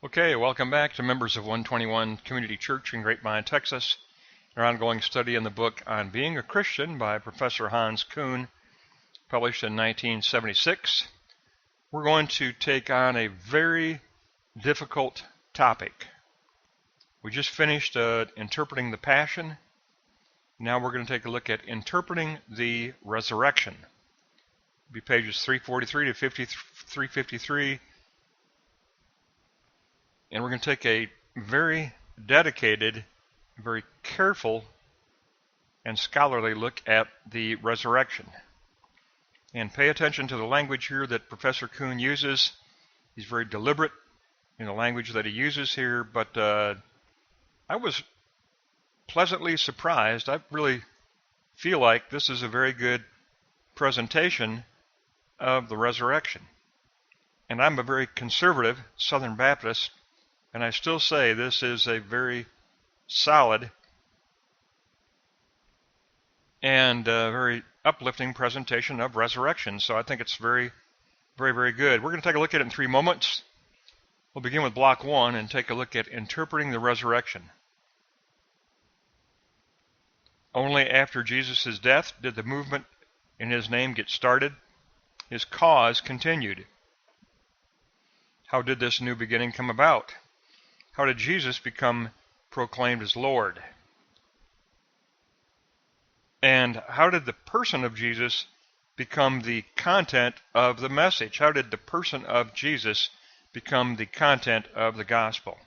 Okay, welcome back to members of 121 Community Church in Grapevine, Texas. Our ongoing study in the book On Being a Christian by Professor Hans Küng, published in 1976. We're going to take on a very difficult topic. We just finished interpreting the Passion. Now we're going to take a look at interpreting the resurrection. It'll be pages 343 to 353. And we're going to take a very dedicated, very careful, and scholarly look at the resurrection. And pay attention to the language here that Professor Küng uses. He's very deliberate in the language that he uses here, but I was pleasantly surprised. I really feel like this is a very good presentation of the resurrection. And I'm a very conservative Southern Baptist, and I still say this is a very solid and very uplifting presentation of resurrection. So I think it's very, very, very good. We're going to take a look at it in 3 moments. We'll begin with block 1 and take a look at interpreting the resurrection. Only after Jesus' death did the movement in his name get started. His cause continued. How did this new beginning come about? How did Jesus become proclaimed as Lord? And how did the person of Jesus become the content of the message? How did the person of Jesus become the content of the gospel?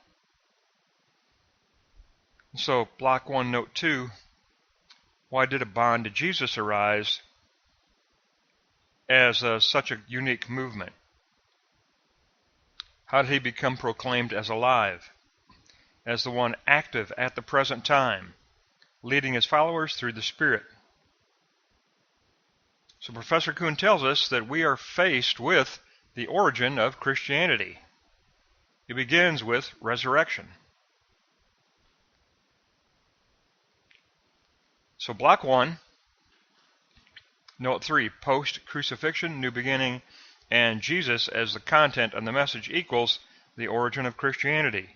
So, block 1, note 2, why did a bond to Jesus arise as such a unique movement? How did he become proclaimed as alive, as the one active at the present time, leading his followers through the Spirit? So Professor Küng tells us that we are faced with the origin of Christianity. It begins with resurrection. So block 1, note 3, post-crucifixion, new beginning, and Jesus as the content of the message equals the origin of Christianity.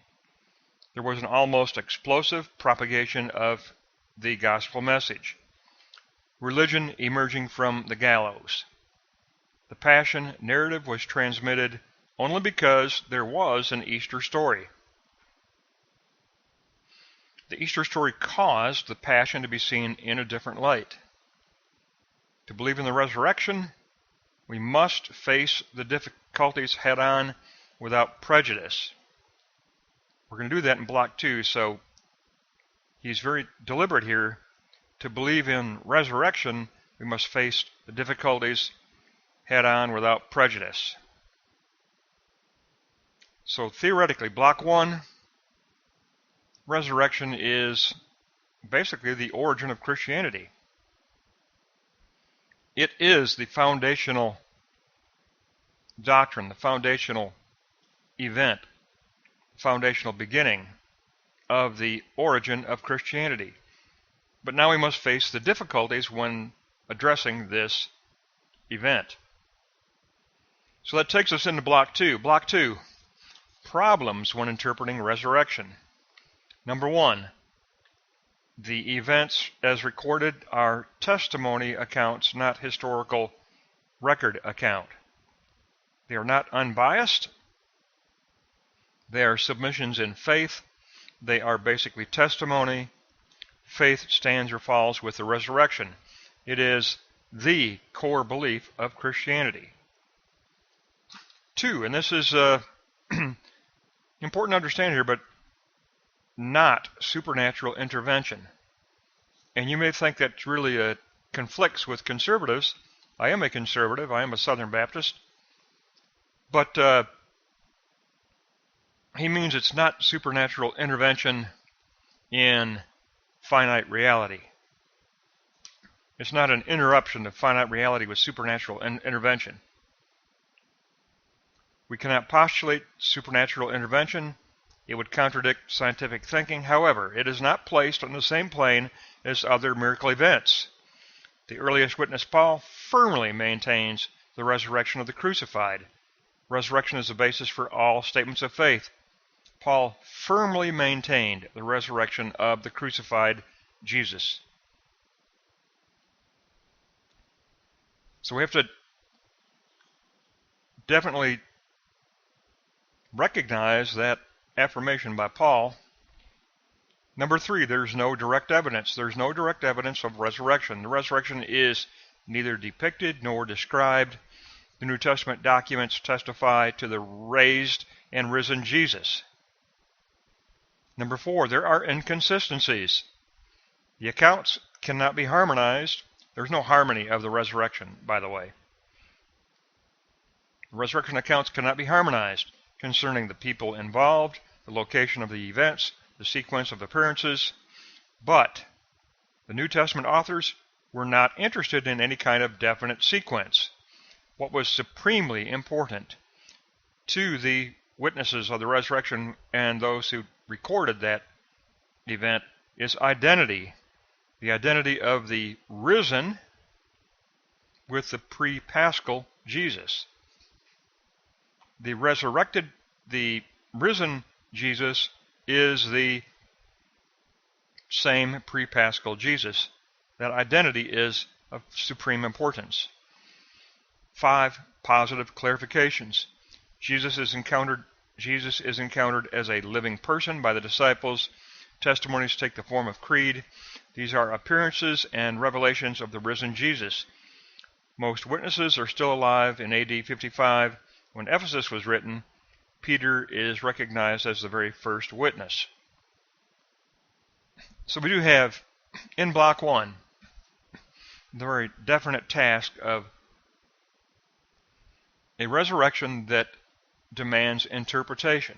There was an almost explosive propagation of the gospel message. Religion emerging from the gallows. The Passion narrative was transmitted only because there was an Easter story. The Easter story caused the Passion to be seen in a different light. To believe in the resurrection, we must face the difficulties head-on without prejudice. We're going to do that in block 2, so he's very deliberate here. To believe in resurrection, we must face the difficulties head-on without prejudice. So theoretically, block 1, resurrection is basically the origin of Christianity. It is the foundational doctrine, the foundational event, the foundational beginning of the origin of Christianity. But now we must face the difficulties when addressing this event. So that takes us into block 2. Block 2, problems when interpreting resurrection. Number 1, the events as recorded are testimony accounts, not historical record account. They are not unbiased. They are submissions in faith. They are basically testimony. Faith stands or falls with the resurrection. It is the core belief of Christianity. 2, and this is important to understand here, but not supernatural intervention. And you may think that really conflicts with conservatives. I am a conservative. I am a Southern Baptist. But he means it's not supernatural intervention in finite reality. It's not an interruption of finite reality with supernatural intervention. We cannot postulate supernatural intervention. It would contradict scientific thinking. However, it is not placed on the same plane as other miracle events. The earliest witness, Paul, firmly maintains the resurrection of the crucified. Resurrection is the basis for all statements of faith. Paul firmly maintained the resurrection of the crucified Jesus. So we have to definitely recognize that affirmation by Paul. Number 3, there's no direct evidence. There's no direct evidence of resurrection. The resurrection is neither depicted nor described. The New Testament documents testify to the raised and risen Jesus. Number 4, there are inconsistencies. The accounts cannot be harmonized. There's no harmony of the resurrection, by the way. The resurrection accounts cannot be harmonized concerning the people involved, the location of the events, the sequence of appearances, but the New Testament authors were not interested in any kind of definite sequence. What was supremely important to the witnesses of the resurrection and those who recorded that event is identity. The identity of the risen with the pre-Paschal Jesus. The risen Jesus is the same pre-Paschal Jesus. That identity is of supreme importance. 5, positive clarifications. Jesus is encountered as a living person by the disciples. Testimonies take the form of creed. These are appearances and revelations of the risen Jesus. Most witnesses are still alive in AD 55. When Ephesus was written, Peter is recognized as the very first witness. So we do have, in Block 1, the very definite task of a resurrection that demands interpretation.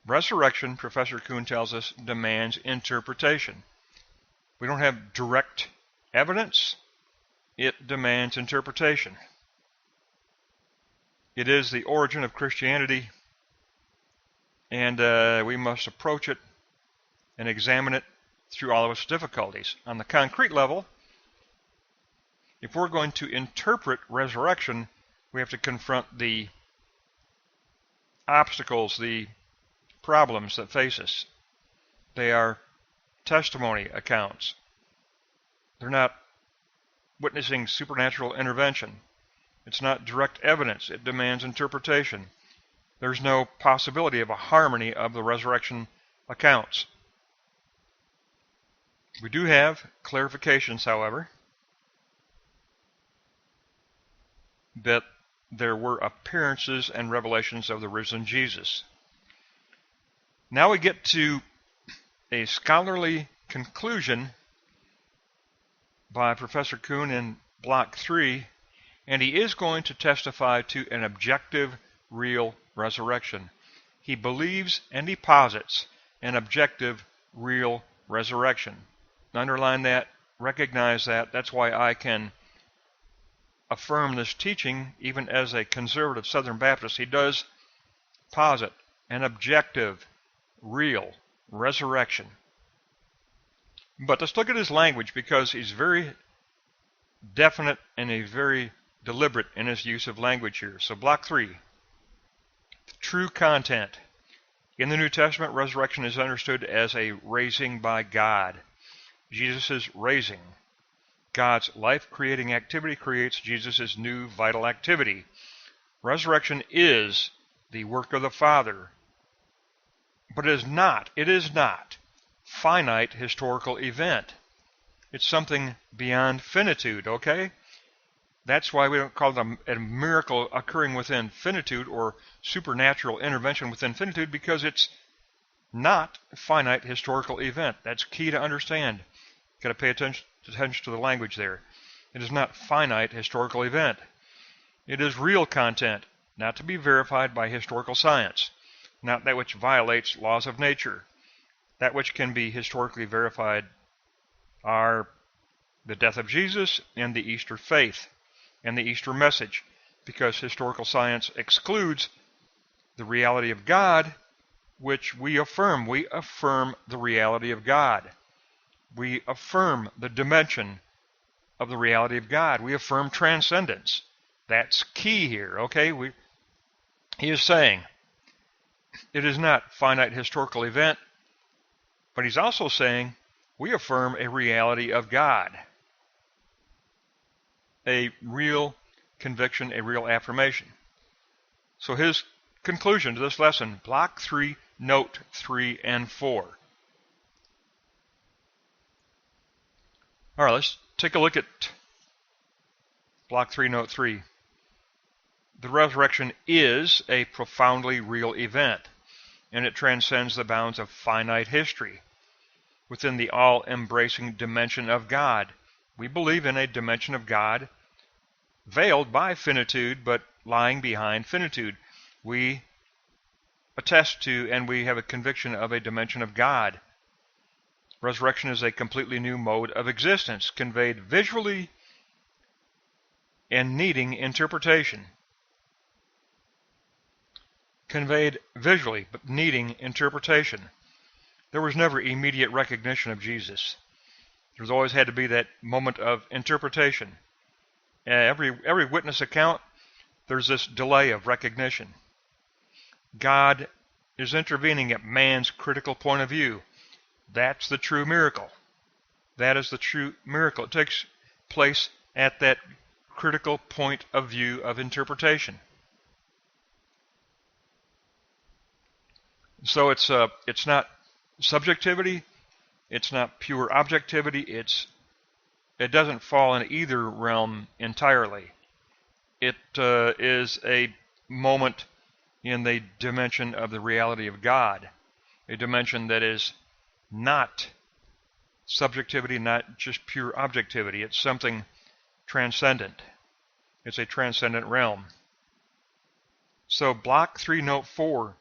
Resurrection, Professor Kuhn tells us, demands interpretation. We don't have direct evidence. It demands interpretation. It is the origin of Christianity, and we must approach it and examine it through all of its difficulties. On the concrete level, if we're going to interpret resurrection, we have to confront the obstacles, the problems that face us. They are testimony accounts. They're not witnessing supernatural intervention. It's not direct evidence. It demands interpretation. There's no possibility of a harmony of the resurrection accounts. We do have clarifications, however, that there were appearances and revelations of the risen Jesus. Now we get to a scholarly conclusion by Professor Kuhn in Block 3, and he is going to testify to an objective, real resurrection. He believes and he posits an objective, real resurrection. Underline that, recognize that. That's why I can affirm this teaching even as a conservative Southern Baptist. He does posit an objective, real resurrection. But let's look at his language, because he's very definite and he's very deliberate in his use of language here. So Block 3, the true content. In the New Testament, resurrection is understood as a raising by God. Jesus' raising. God's life-creating activity creates Jesus' new vital activity. Resurrection is the work of the Father. But it is not finite historical event. It's something beyond finitude, okay? That's why we don't call it a miracle occurring within finitude or supernatural intervention within finitude, because it's not a finite historical event. That's key to understand. You've got to pay attention to the language there. It is not finite historical event. It is real content, not to be verified by historical science, not that which violates laws of nature. That which can be historically verified are the death of Jesus and the Easter faith and the Easter message, because historical science excludes the reality of God, which we affirm. We affirm the reality of God. We affirm the dimension of the reality of God. We affirm transcendence. That's key here, okay? He is saying It is not finite historical event, but he's also saying we affirm a reality of God, a real conviction, a real affirmation. So his conclusion to this lesson, Block 3, Note 3 and 4. All right, let's take a look at Block 3, Note 3. The resurrection is a profoundly real event, and it transcends the bounds of finite history. Within the all-embracing dimension of God, we believe in a dimension of God veiled by finitude, but lying behind finitude. We attest to and we have a conviction of a dimension of God. Resurrection is a completely new mode of existence, conveyed visually and needing interpretation. Conveyed visually, but needing interpretation. There was never immediate recognition of Jesus. There's always had to be that moment of interpretation. Every witness account, there's this delay of recognition. God is intervening at man's critical point of view. That's the true miracle. That is the true miracle. It takes place at that critical point of view of interpretation. So it's not subjectivity, it's not pure objectivity, it doesn't fall in either realm entirely. It is a moment in the dimension of the reality of God, a dimension that is not subjectivity, not just pure objectivity. It's something transcendent. It's a transcendent realm. So Block 3, Note 4,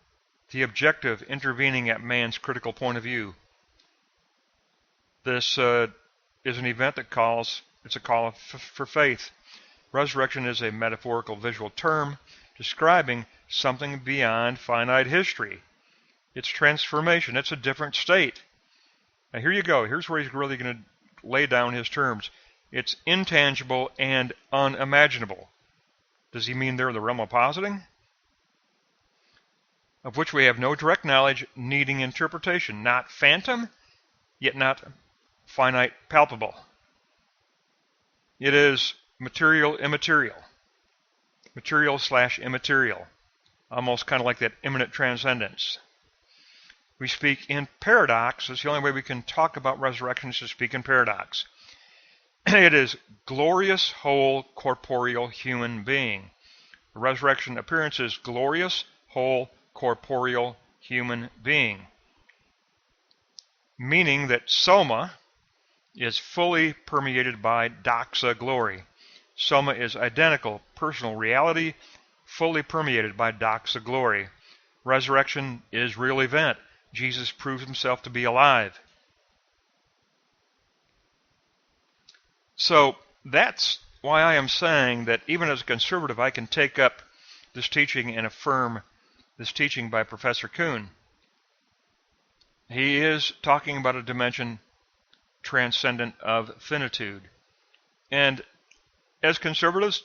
the objective intervening at man's critical point of view. This is an event that it's a call for faith. Resurrection is a metaphorical visual term describing something beyond finite history. It's transformation. It's a different state. Now here you go. Here's where he's really going to lay down his terms. It's intangible and unimaginable. Does he mean they're the realm of positing? Of which we have no direct knowledge, needing interpretation. Not phantom, yet not finite palpable. It is material immaterial. Material/immaterial. Almost kind of like that immanent transcendence. We speak in paradox. It's the only way we can talk about resurrection is to speak in paradox. It is glorious, whole, corporeal human being. The resurrection appearance is glorious, whole, corporeal human being. Meaning that soma is fully permeated by doxa glory. Soma is identical, personal reality, fully permeated by doxa glory. Resurrection is real event. Jesus proves himself to be alive. So that's why I am saying that even as a conservative, I can take up this teaching and affirm this teaching by Professor Kuhn. He is talking about a dimension transcendent of finitude. And as conservatives,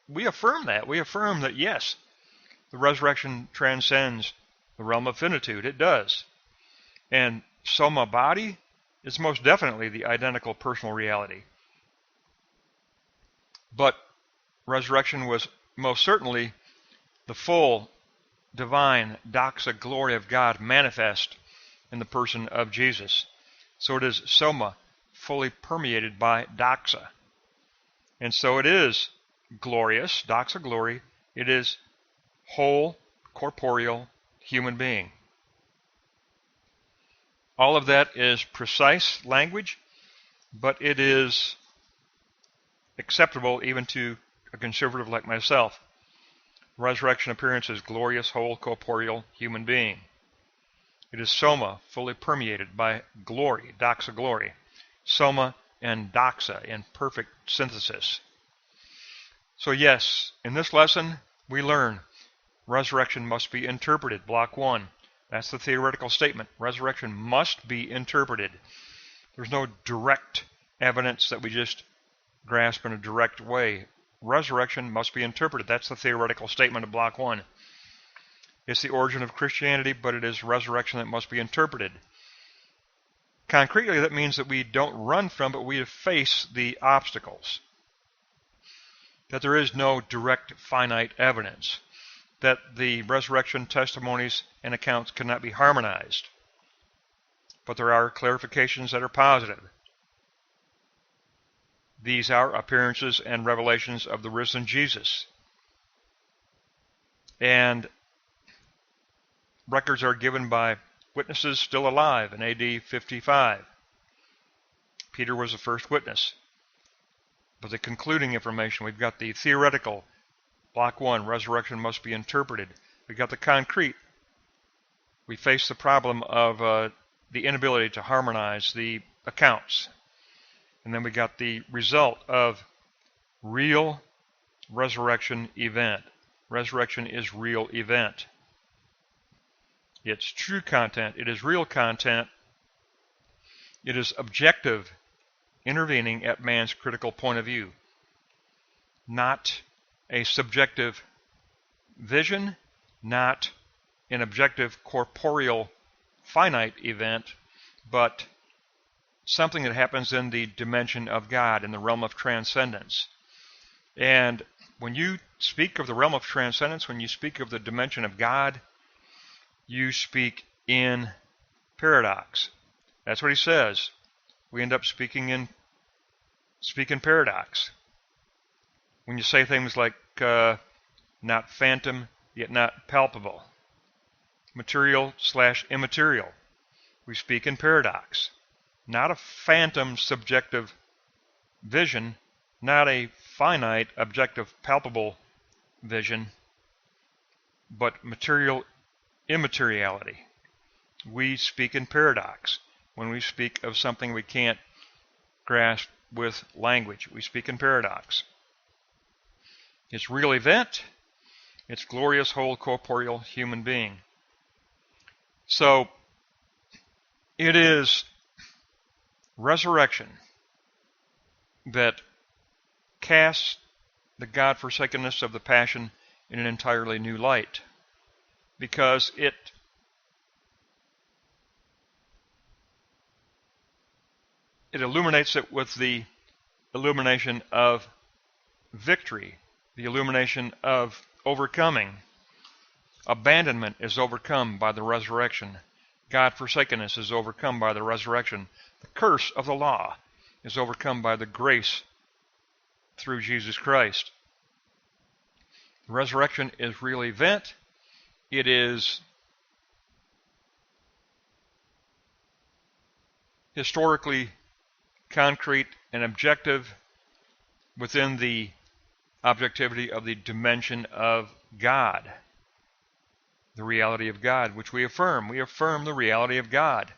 we affirm that. We affirm that, yes, the resurrection transcends the realm of finitude. It does. And soma body is most definitely the identical personal reality. But resurrection was most certainly the full divine doxa glory of God manifest in the person of Jesus. So it is soma, fully permeated by doxa. And so it is glorious, doxa glory. It is whole, corporeal human being. All of that is precise language, but it is acceptable even to a conservative like myself. Resurrection appearance is glorious, whole, corporeal human being. It is soma, fully permeated by glory, doxa glory. Soma and doxa in perfect synthesis. So yes, in this lesson we learn resurrection must be interpreted. Block 1. That's the theoretical statement. Resurrection must be interpreted. There's no direct evidence that we just grasp in a direct way. Resurrection must be interpreted. That's the theoretical statement of Block 1. It's the origin of Christianity, but it is resurrection that must be interpreted. Concretely, that means that we don't run from, but we face the obstacles. That there is no direct finite evidence. That the resurrection testimonies and accounts cannot be harmonized. But there are clarifications that are positive. These are appearances and revelations of the risen Jesus. And records are given by witnesses still alive in AD 55. Peter was the first witness. But the concluding information, we've got the theoretical, block 1, resurrection must be interpreted. We've got the concrete. We face the problem of the inability to harmonize the accounts. And then we got the result of real resurrection event. Resurrection is real event. It's true content. It is real content. It is objective, intervening at man's critical point of view. Not a subjective vision, not an objective corporeal finite event, but something that happens in the dimension of God, in the realm of transcendence. And when you speak of the realm of transcendence, when you speak of the dimension of God, you speak in paradox. That's what he says. We end up speaking in paradox. When you say things like not phantom, yet not palpable, material / immaterial, we speak in paradox. Not a phantom subjective vision, not a finite objective palpable vision, but material immateriality. We speak in paradox. When we speak of something we can't grasp with language, we speak in paradox. It's real event. It's glorious whole corporeal human being. So it is resurrection that casts the God-forsakenness of the Passion in an entirely new light, because it illuminates it with the illumination of victory, the illumination of overcoming. Abandonment is overcome by the resurrection. God-forsakenness is overcome by the resurrection. The curse of the law is overcome by the grace through Jesus Christ. The resurrection is real event. It is historically concrete and objective within the objectivity of the dimension of God. The reality of God, which we affirm. We affirm the reality of God.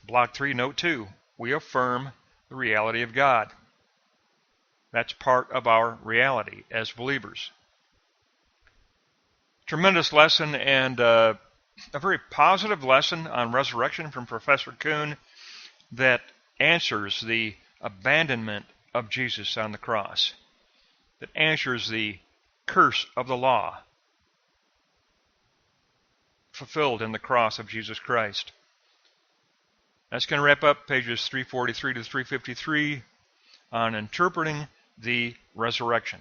Block 3, note 2. We affirm the reality of God. That's part of our reality as believers. Tremendous lesson, and a very positive lesson on resurrection from Professor Kuhn that answers the abandonment of Jesus on the cross, that answers the curse of the law fulfilled in the cross of Jesus Christ. That's going to wrap up pages 343 to 353 on interpreting the resurrection.